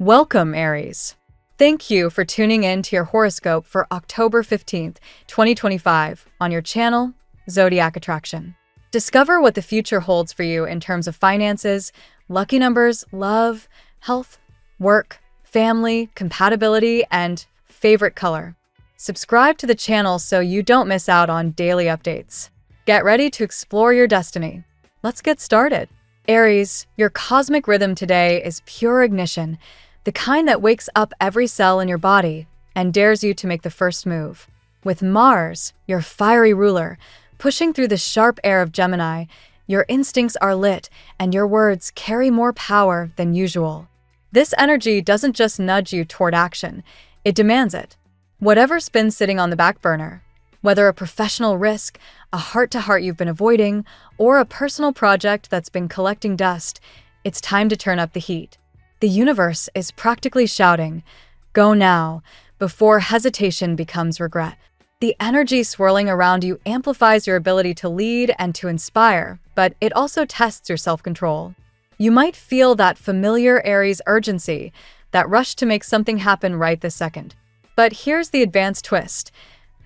Welcome, Aries. Thank you for tuning in to your horoscope for October 15th, 2025 on your channel, Zodiac Attraction. Discover what the future holds for you in terms of finances, lucky numbers, love, health, work, family, compatibility, and favorite color. Subscribe to the channel so you don't miss out on daily updates. Get ready to explore your destiny. Let's get started. Aries, your cosmic rhythm today is pure ignition, the kind that wakes up every cell in your body and dares you to make the first move. With Mars, your fiery ruler, pushing through the sharp air of Gemini, your instincts are lit and your words carry more power than usual. This energy doesn't just nudge you toward action, it demands it. Whatever's been sitting on the back burner, whether a professional risk, a heart-to-heart you've been avoiding, or a personal project that's been collecting dust, it's time to turn up the heat. The universe is practically shouting, "Go now," before hesitation becomes regret. The energy swirling around you amplifies your ability to lead and to inspire, but it also tests your self-control. You might feel that familiar Aries urgency, that rush to make something happen right this second. But here's the advanced twist.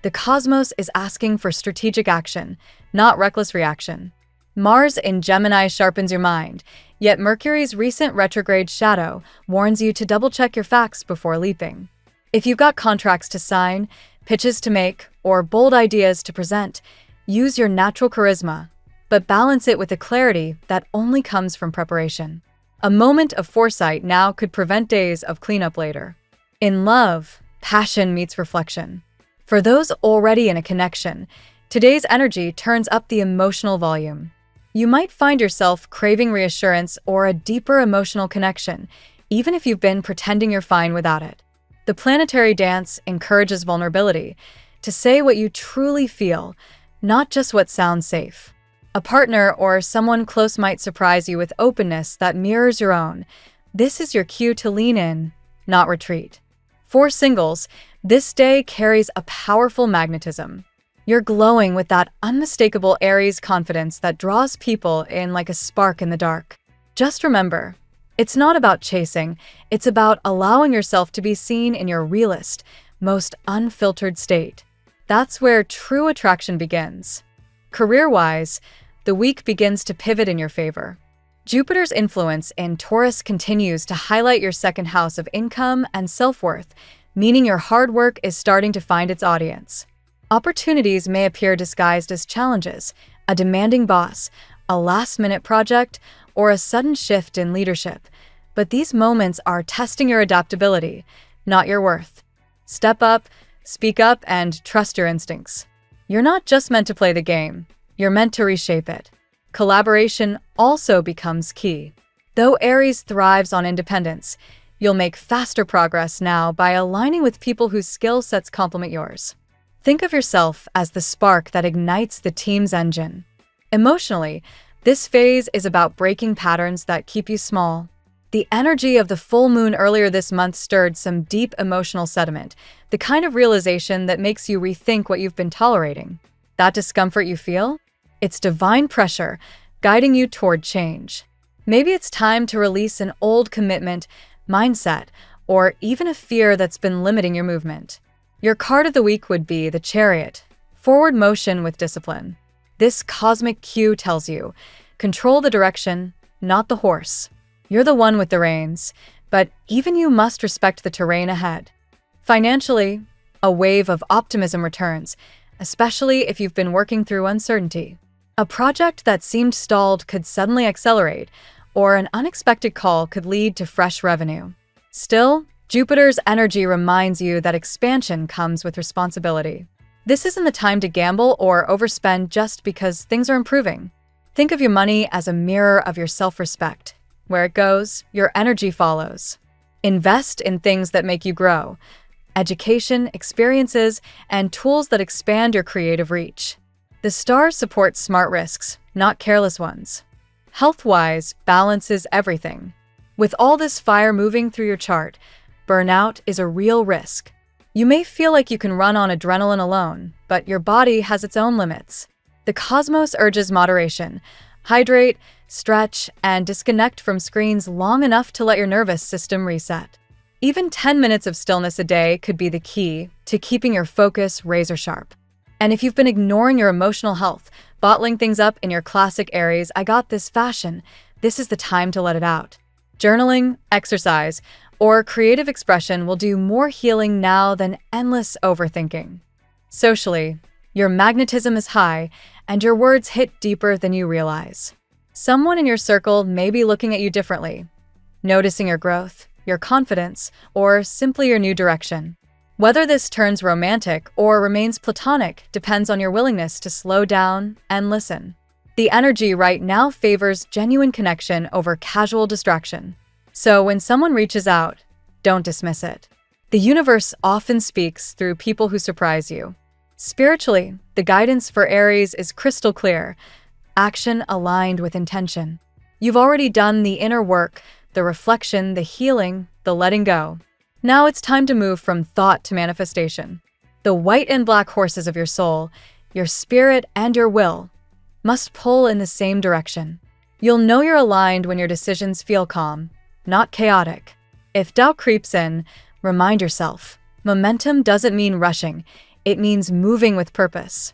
The cosmos is asking for strategic action, not reckless reaction. Mars in Gemini sharpens your mind, yet Mercury's recent retrograde shadow warns you to double-check your facts before leaping. If you've got contracts to sign, pitches to make, or bold ideas to present, use your natural charisma, but balance it with a clarity that only comes from preparation. A moment of foresight now could prevent days of cleanup later. In love, passion meets reflection. For those already in a connection, today's energy turns up the emotional volume. You might find yourself craving reassurance or a deeper emotional connection, even if you've been pretending you're fine without it. The planetary dance encourages vulnerability, to say what you truly feel, not just what sounds safe. A partner or someone close might surprise you with openness that mirrors your own. This is your cue to lean in, not retreat. For singles, this day carries a powerful magnetism. You're glowing with that unmistakable Aries confidence that draws people in like a spark in the dark. Just remember, it's not about chasing, it's about allowing yourself to be seen in your realest, most unfiltered state. That's where true attraction begins. Career-wise, the week begins to pivot in your favor. Jupiter's influence in Taurus continues to highlight your second house of income and self-worth, meaning your hard work is starting to find its audience. Opportunities may appear disguised as challenges, a demanding boss, a last-minute project, or a sudden shift in leadership. But these moments are testing your adaptability, not your worth. Step up, speak up, and trust your instincts. You're not just meant to play the game, you're meant to reshape it. Collaboration also becomes key. Though Aries thrives on independence, you'll make faster progress now by aligning with people whose skill sets complement yours. Think of yourself as the spark that ignites the team's engine. Emotionally, this phase is about breaking patterns that keep you small. The energy of the full moon earlier this month stirred some deep emotional sediment, the kind of realization that makes you rethink what you've been tolerating. That discomfort you feel? It's divine pressure, guiding you toward change. Maybe it's time to release an old commitment, mindset, or even a fear that's been limiting your movement. Your card of the week would be the Chariot, forward motion with discipline. This cosmic cue tells you, control the direction, not the horse. You're the one with the reins, but even you must respect the terrain ahead. Financially, a wave of optimism returns, especially if you've been working through uncertainty. A project that seemed stalled could suddenly accelerate, or an unexpected call could lead to fresh revenue. Still, Jupiter's energy reminds you that expansion comes with responsibility. This isn't the time to gamble or overspend just because things are improving. Think of your money as a mirror of your self-respect. Where it goes, your energy follows. Invest in things that make you grow. Education, experiences, and tools that expand your creative reach. The stars support smart risks, not careless ones. Health-wise, balance is everything. With all this fire moving through your chart, burnout is a real risk. You may feel like you can run on adrenaline alone, but your body has its own limits. The cosmos urges moderation. Hydrate, stretch, and disconnect from screens long enough to let your nervous system reset. Even 10 minutes of stillness a day could be the key to keeping your focus razor sharp. And if you've been ignoring your emotional health, bottling things up in your classic Aries "I got this" fashion, this is the time to let it out. Journaling, exercise, or creative expression will do more healing now than endless overthinking. Socially, your magnetism is high, and your words hit deeper than you realize. Someone in your circle may be looking at you differently, noticing your growth, your confidence, or simply your new direction. Whether this turns romantic or remains platonic depends on your willingness to slow down and listen. The energy right now favors genuine connection over casual distraction. So when someone reaches out, don't dismiss it. The universe often speaks through people who surprise you. Spiritually, the guidance for Aries is crystal clear: action aligned with intention. You've already done the inner work, the reflection, the healing, the letting go. Now it's time to move from thought to manifestation. The white and black horses of your soul, your spirit and your will, must pull in the same direction. You'll know you're aligned when your decisions feel calm, not chaotic. If doubt creeps in, remind yourself, momentum doesn't mean rushing, it means moving with purpose.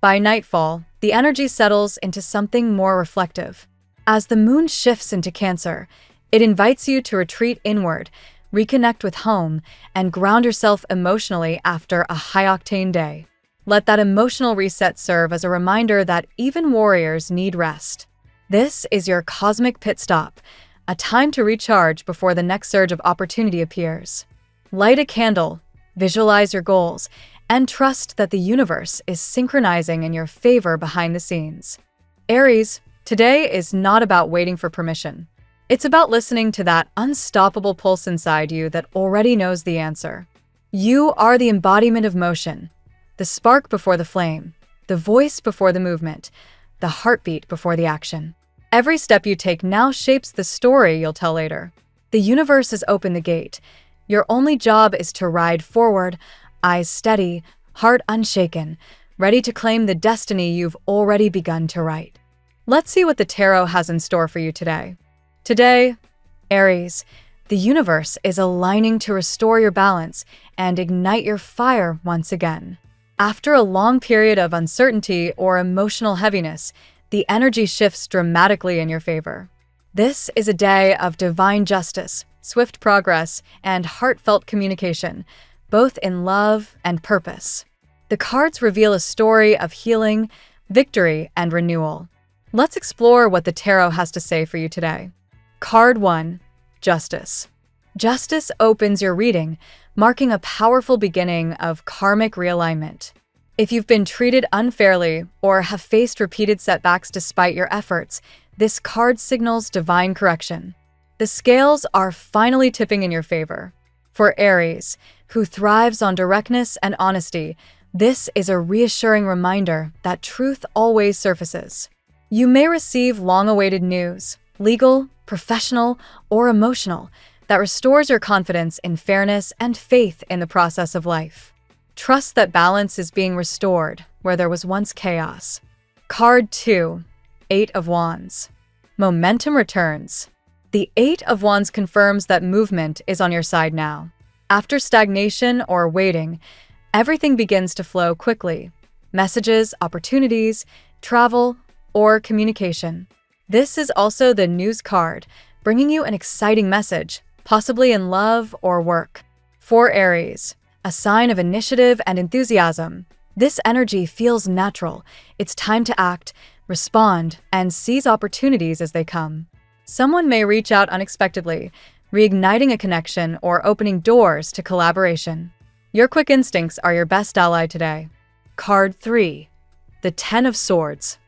By nightfall, the energy settles into something more reflective. As the moon shifts into Cancer, it invites you to retreat inward, reconnect with home, and ground yourself emotionally after a high-octane day. Let that emotional reset serve as a reminder that even warriors need rest. This is your cosmic pit stop, a time to recharge before the next surge of opportunity appears. Light a candle, visualize your goals, and trust that the universe is synchronizing in your favor behind the scenes. Aries, today is not about waiting for permission. It's about listening to that unstoppable pulse inside you that already knows the answer. You are the embodiment of motion, the spark before the flame, the voice before the movement, the heartbeat before the action. Every step you take now shapes the story you'll tell later. The universe has opened the gate. Your only job is to ride forward, eyes steady, heart unshaken, ready to claim the destiny you've already begun to write. Let's see what the tarot has in store for you today. Today, Aries, the universe is aligning to restore your balance and ignite your fire once again. After a long period of uncertainty or emotional heaviness, the energy shifts dramatically in your favor. This is a day of divine justice, swift progress, and heartfelt communication, both in love and purpose. The cards reveal a story of healing, victory, and renewal. Let's explore what the tarot has to say for you today. Card 1, Justice. Justice opens your reading, marking a powerful beginning of karmic realignment. If you've been treated unfairly or have faced repeated setbacks despite your efforts, this card signals divine correction. The scales are finally tipping in your favor. For Aries, who thrives on directness and honesty, this is a reassuring reminder that truth always surfaces. You may receive long-awaited news, legal, professional, or emotional, that restores your confidence in fairness and faith in the process of life. Trust that balance is being restored where there was once chaos. Card 2, 8 of Wands. Momentum returns. The 8 of Wands confirms that movement is on your side now. After stagnation or waiting, everything begins to flow quickly. Messages, opportunities, travel, or communication. This is also the news card, bringing you an exciting message, possibly in love or work. For Aries, a sign of initiative and enthusiasm, this energy feels natural. It's time to act, respond, and seize opportunities as they come. Someone may reach out unexpectedly, reigniting a connection or opening doors to collaboration. Your quick instincts are your best ally today. Card 3, the 10 of Swords.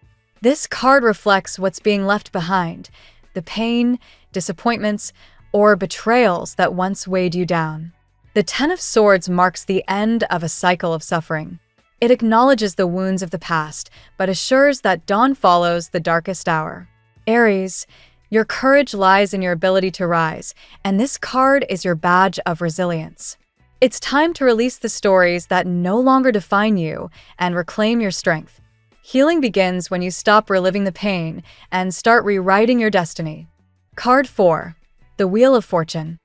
This card reflects what's being left behind, the pain, disappointments, or betrayals that once weighed you down. The 10 of Swords marks the end of a cycle of suffering. It acknowledges the wounds of the past, but assures that dawn follows the darkest hour. Aries, your courage lies in your ability to rise, and this card is your badge of resilience. It's time to release the stories that no longer define you and reclaim your strength. Healing begins when you stop reliving the pain and start rewriting your destiny. Card 4, the Wheel of Fortune.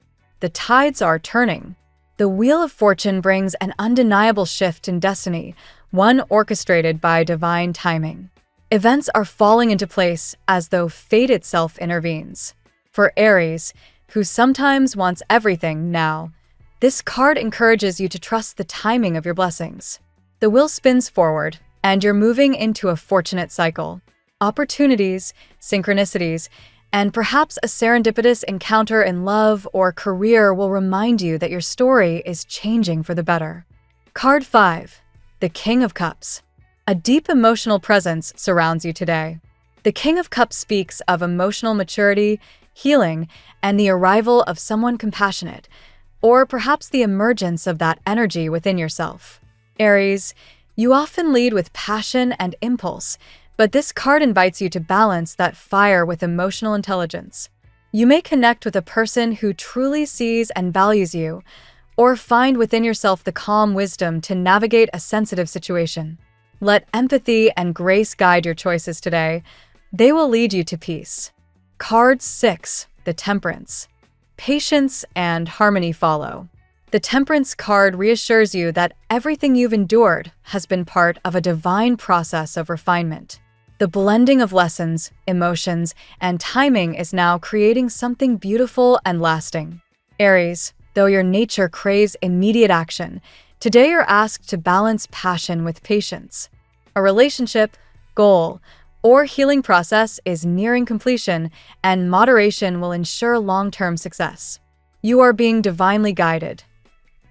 the tides are turning. The Wheel of Fortune brings an undeniable shift in destiny, one orchestrated by divine timing. Events are falling into place as though fate itself intervenes. For Aries, who sometimes wants everything now, this card encourages you to trust the timing of your blessings. The wheel spins forward, and you're moving into a fortunate cycle. Opportunities, synchronicities, and perhaps a serendipitous encounter in love or career will remind you that your story is changing for the better. Card 5. The King of Cups. A deep emotional presence surrounds you today. The King of Cups speaks of emotional maturity, healing, and the arrival of someone compassionate, or perhaps the emergence of that energy within yourself. Aries, you often lead with passion and impulse, but this card invites you to balance that fire with emotional intelligence. You may connect with a person who truly sees and values you, or find within yourself the calm wisdom to navigate a sensitive situation. Let empathy and grace guide your choices today. They will lead you to peace. Card 6. The Temperance. Patience and harmony follow. The Temperance card reassures you that everything you've endured has been part of a divine process of refinement. The blending of lessons, emotions, and timing is now creating something beautiful and lasting. Aries, though your nature craves immediate action, today you're asked to balance passion with patience. A relationship, goal, or healing process is nearing completion, and moderation will ensure long-term success. You are being divinely guided.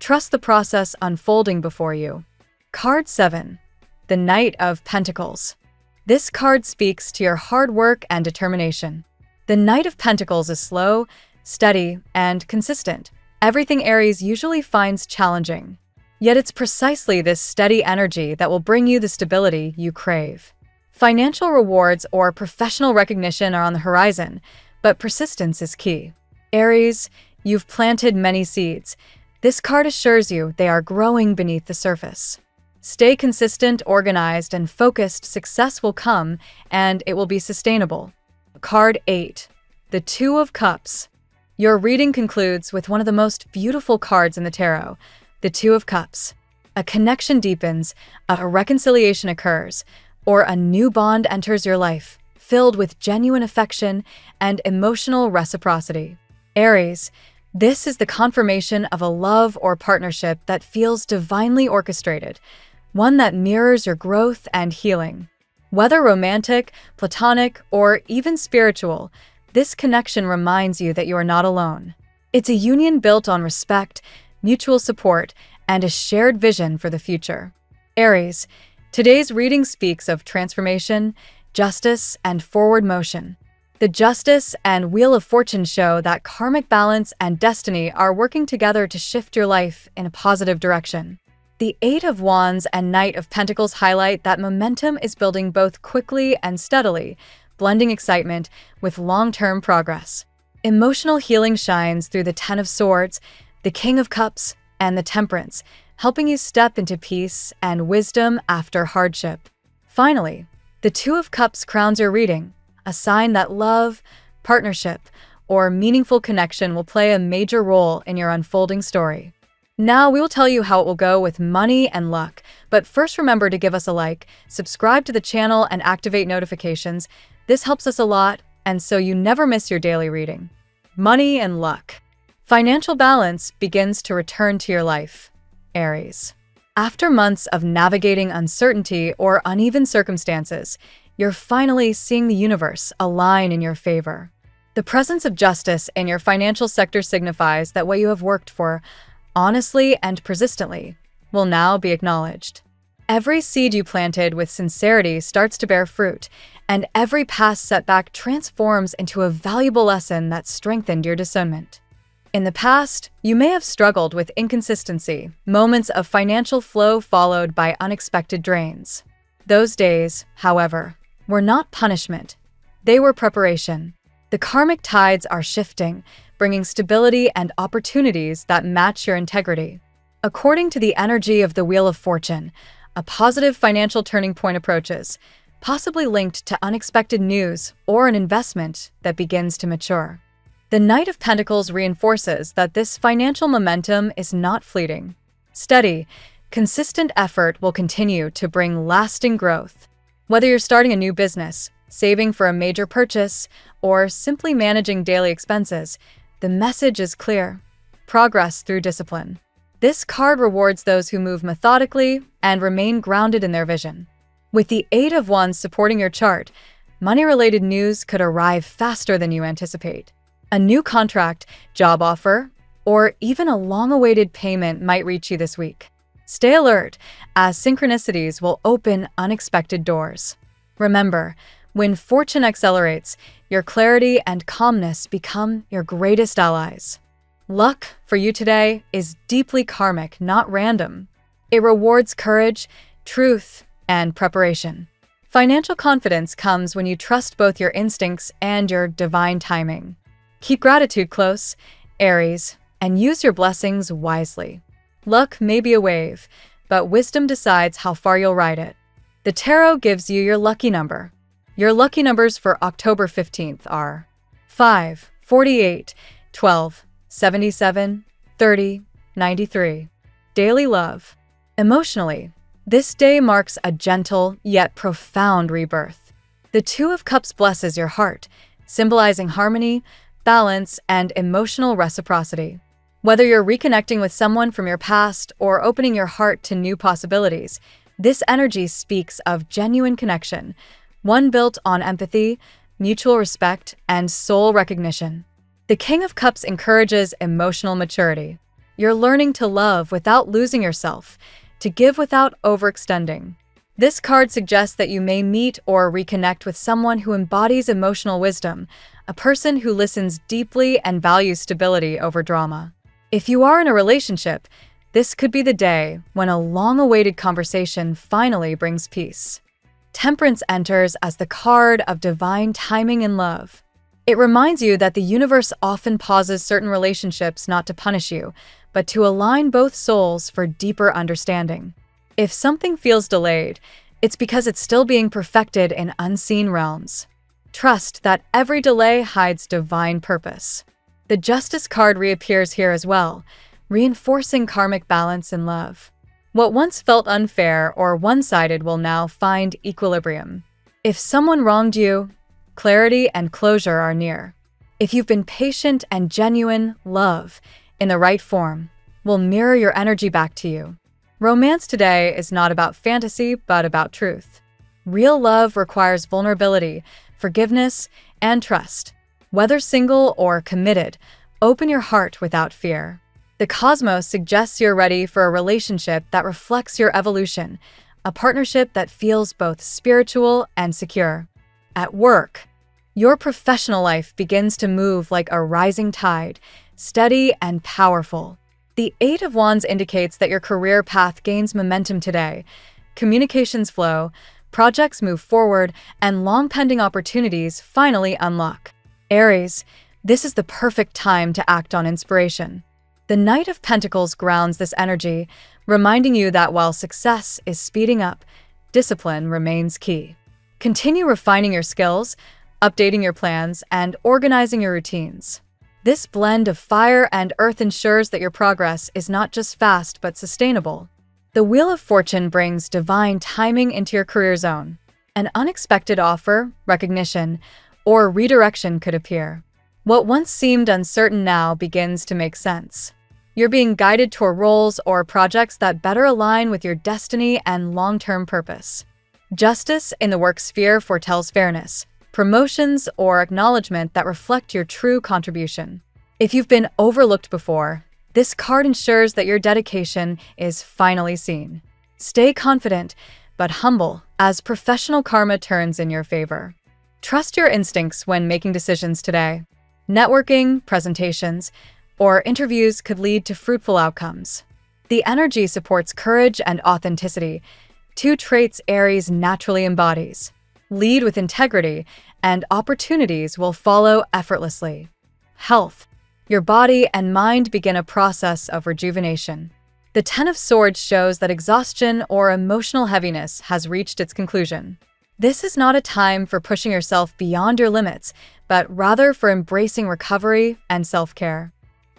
Trust the process unfolding before you. Card 7. The Knight of Pentacles. This card speaks to your hard work and determination. The Knight of Pentacles is slow, steady, and consistent. Everything Aries usually finds challenging. Yet it's precisely this steady energy that will bring you the stability you crave. Financial rewards or professional recognition are on the horizon, but persistence is key. Aries, you've planted many seeds. This card assures you they are growing beneath the surface. Stay consistent, organized, and focused. Success will come, and it will be sustainable. Card 8. The Two of Cups. Your reading concludes with one of the most beautiful cards in the tarot, the Two of Cups. A connection deepens, a reconciliation occurs, or a new bond enters your life, filled with genuine affection and emotional reciprocity. Aries, this is the confirmation of a love or partnership that feels divinely orchestrated, one that mirrors your growth and healing. Whether romantic, platonic, or even spiritual, this connection reminds you that you are not alone. It's a union built on respect, mutual support, and a shared vision for the future. Aries, today's reading speaks of transformation, justice, and forward motion. The Justice and Wheel of Fortune show that karmic balance and destiny are working together to shift your life in a positive direction. The Eight of Wands and Knight of Pentacles highlight that momentum is building both quickly and steadily, blending excitement with long-term progress. Emotional healing shines through the Ten of Swords, the King of Cups, and the Temperance, helping you step into peace and wisdom after hardship. Finally, the Two of Cups crowns your reading, a sign that love, partnership, or meaningful connection will play a major role in your unfolding story. Now we will tell you how it will go with money and luck, but first remember to give us a like, subscribe to the channel, and activate notifications. This helps us a lot, and so you never miss your daily reading. Money and luck. Financial balance begins to return to your life. Aries. After months of navigating uncertainty or uneven circumstances, you're finally seeing the universe align in your favor. The presence of justice in your financial sector signifies that what you have worked for, honestly and persistently, will now be acknowledged. Every seed you planted with sincerity starts to bear fruit, and every past setback transforms into a valuable lesson that strengthened your discernment. In the past, you may have struggled with inconsistency, moments of financial flow followed by unexpected drains. Those days, however, were not punishment. They were preparation. The karmic tides are shifting, bringing stability and opportunities that match your integrity. According to the energy of the Wheel of Fortune, a positive financial turning point approaches, possibly linked to unexpected news or an investment that begins to mature. The Knight of Pentacles reinforces that this financial momentum is not fleeting. Steady, consistent effort will continue to bring lasting growth. Whether you're starting a new business, saving for a major purchase, or simply managing daily expenses, the message is clear: progress through discipline. This card rewards those who move methodically and remain grounded in their vision. With the Eight of Wands supporting your chart, money-related news could arrive faster than you anticipate. A new contract, job offer, or even a long-awaited payment might reach you this week. Stay alert, as synchronicities will open unexpected doors. Remember, when fortune accelerates, your clarity and calmness become your greatest allies. Luck for you today is deeply karmic, not random. It rewards courage, truth, and preparation. Financial confidence comes when you trust both your instincts and your divine timing. Keep gratitude close, Aries, and use your blessings wisely. Luck may be a wave, but wisdom decides how far you'll ride it. The tarot gives you your lucky number. Your lucky numbers for October 15th are 5, 48, 12, 77, 30, 93. Daily love. Emotionally, this day marks a gentle yet profound rebirth. The Two of Cups blesses your heart, symbolizing harmony, balance, and emotional reciprocity. Whether you're reconnecting with someone from your past or opening your heart to new possibilities, this energy speaks of genuine connection, one built on empathy, mutual respect, and soul recognition. The King of Cups encourages emotional maturity. You're learning to love without losing yourself, to give without overextending. This card suggests that you may meet or reconnect with someone who embodies emotional wisdom, a person who listens deeply and values stability over drama. If you are in a relationship, this could be the day when a long-awaited conversation finally brings peace. Temperance enters as the card of divine timing and love. It reminds you that the universe often pauses certain relationships not to punish you, but to align both souls for deeper understanding. If something feels delayed, it's because it's still being perfected in unseen realms. Trust that every delay hides divine purpose. The Justice card reappears here as well, reinforcing karmic balance and love. What once felt unfair or one-sided will now find equilibrium. If someone wronged you, clarity and closure are near. If you've been patient and genuine, love, in the right form, will mirror your energy back to you. Romance today is not about fantasy, but about truth. Real love requires vulnerability, forgiveness, and trust. Whether single or committed, open your heart without fear. The cosmos suggests you're ready for a relationship that reflects your evolution, a partnership that feels both spiritual and secure. At work, your professional life begins to move like a rising tide, steady and powerful. The Eight of Wands indicates that your career path gains momentum today. Communications flow, projects move forward, and long-pending opportunities finally unlock. Aries, this is the perfect time to act on inspiration. The Knight of Pentacles grounds this energy, reminding you that while success is speeding up, discipline remains key. Continue refining your skills, updating your plans, and organizing your routines. This blend of fire and earth ensures that your progress is not just fast but sustainable. The Wheel of Fortune brings divine timing into your career zone. An unexpected offer, recognition, or redirection could appear. What once seemed uncertain now begins to make sense. You're being guided toward roles or projects that better align with your destiny and long-term purpose. Justice in the work sphere foretells fairness, promotions, or acknowledgement that reflect your true contribution. If you've been overlooked before, this card ensures that your dedication is finally seen. Stay confident, but humble, as professional karma turns in your favor. Trust your instincts when making decisions today. Networking, presentations, or interviews could lead to fruitful outcomes. The energy supports courage and authenticity, two traits Aries naturally embodies. Lead with integrity, and opportunities will follow effortlessly. Health. Your body and mind begin a process of rejuvenation. The Ten of Swords shows that exhaustion or emotional heaviness has reached its conclusion. This is not a time for pushing yourself beyond your limits, but rather for embracing recovery and self-care.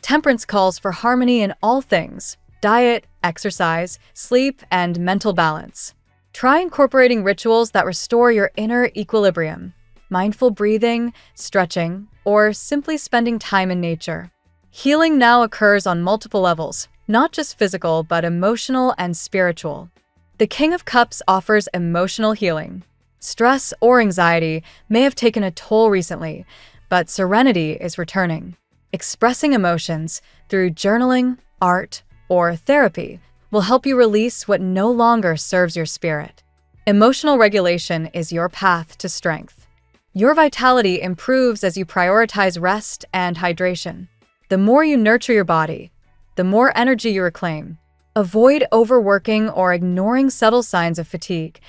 Temperance calls for harmony in all things: diet, exercise, sleep, and mental balance. Try incorporating rituals that restore your inner equilibrium: mindful breathing, stretching, or simply spending time in nature. Healing now occurs on multiple levels, not just physical, but emotional and spiritual. The King of Cups offers emotional healing. Stress or anxiety may have taken a toll recently, but serenity is returning. Expressing emotions through journaling, art, or therapy will help you release what no longer serves your spirit. Emotional regulation is your path to strength. Your vitality improves as you prioritize rest and hydration. The more you nurture your body, the more energy you reclaim. Avoid overworking or ignoring subtle signs of fatigue.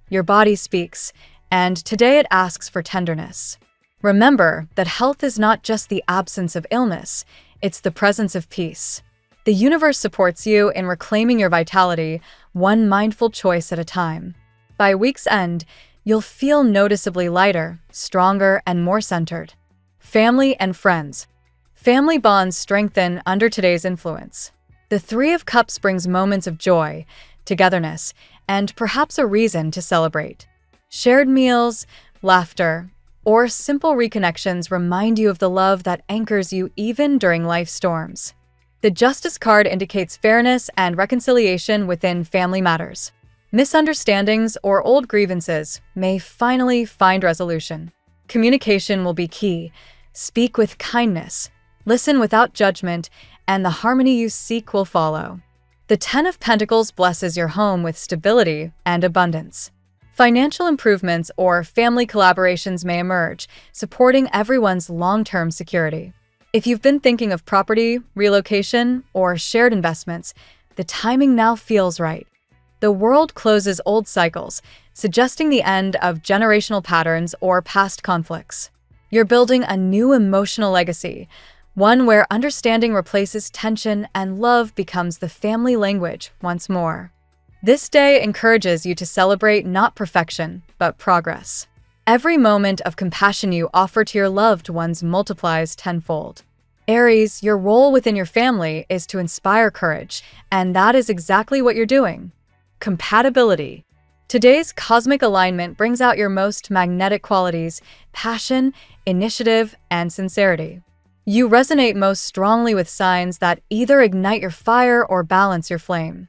Your body speaks, and today it asks for tenderness. Remember that health is not just the absence of illness, it's the presence of peace. The universe supports you in reclaiming your vitality, one mindful choice at a time. By week's end, you'll feel noticeably lighter, stronger, and more centered. Family and friends. Family bonds strengthen under today's influence. The Three of Cups brings moments of joy, togetherness, and perhaps a reason to celebrate. Shared meals, laughter, or simple reconnections remind you of the love that anchors you even during life's storms. The Justice card indicates fairness and reconciliation within family matters. Misunderstandings or old grievances may finally find resolution. Communication will be key. Speak with kindness. Listen without judgment, and the harmony you seek will follow. The Ten of Pentacles blesses your home with stability and abundance. Financial improvements or family collaborations may emerge, supporting everyone's long-term security. If you've been thinking of property, relocation, or shared investments, the timing now feels right. The world closes old cycles, suggesting the end of generational patterns or past conflicts. You're building a new emotional legacy, one where understanding replaces tension and love becomes the family language once more. This day encourages you to celebrate not perfection, but progress. Every moment of compassion you offer to your loved ones multiplies tenfold. Aries, your role within your family is to inspire courage, and that is exactly what you're doing. Compatibility. Today's cosmic alignment brings out your most magnetic qualities: passion, initiative, and sincerity. You resonate most strongly with signs that either ignite your fire or balance your flame.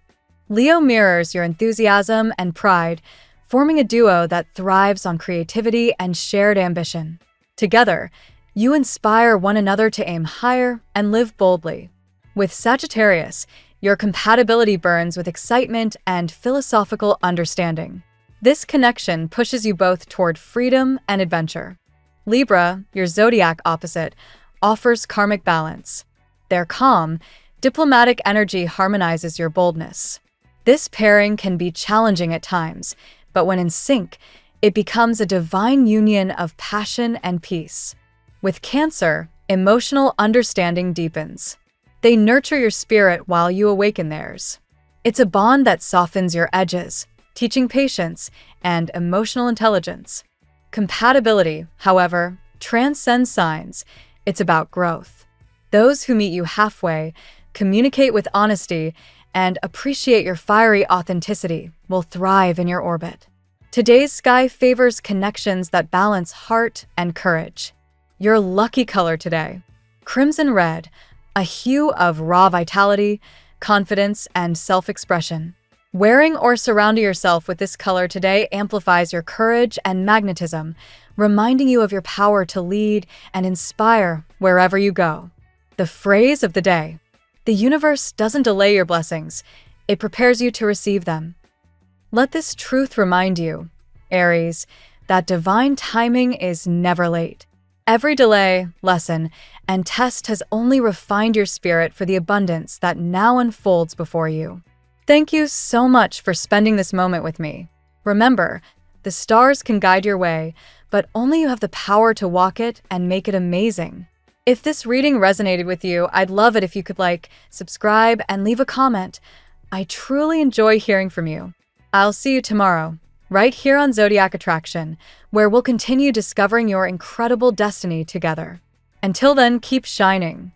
Leo mirrors your enthusiasm and pride, forming a duo that thrives on creativity and shared ambition. Together, you inspire one another to aim higher and live boldly. With Sagittarius, your compatibility burns with excitement and philosophical understanding. This connection pushes you both toward freedom and adventure. Libra, your zodiac opposite, offers karmic balance. Their calm, diplomatic energy harmonizes your boldness. This pairing can be challenging at times, but when in sync, it becomes a divine union of passion and peace. With Cancer, emotional understanding deepens. They nurture your spirit while you awaken theirs. It's a bond that softens your edges, teaching patience and emotional intelligence. Compatibility, however, transcends signs. It's about growth. Those who meet you halfway, communicate with honesty, and appreciate your fiery authenticity will thrive in your orbit. Today's sky favors connections that balance heart and courage. Your lucky color today: crimson red, a hue of raw vitality, confidence, and self-expression. Wearing or surrounding yourself with this color today amplifies your courage and magnetism, reminding you of your power to lead and inspire wherever you go. The phrase of the day: the universe doesn't delay your blessings, it prepares you to receive them. Let this truth remind you, Aries, that divine timing is never late. Every delay, lesson, and test has only refined your spirit for the abundance that now unfolds before you. Thank you so much for spending this moment with me. Remember, the stars can guide your way, but only you have the power to walk it and make it amazing. If this reading resonated with you, I'd love it if you could like, subscribe, and leave a comment. I truly enjoy hearing from you. I'll see you tomorrow. right here on Zodiac Attraction, where we'll continue discovering your incredible destiny together. Until then, keep shining.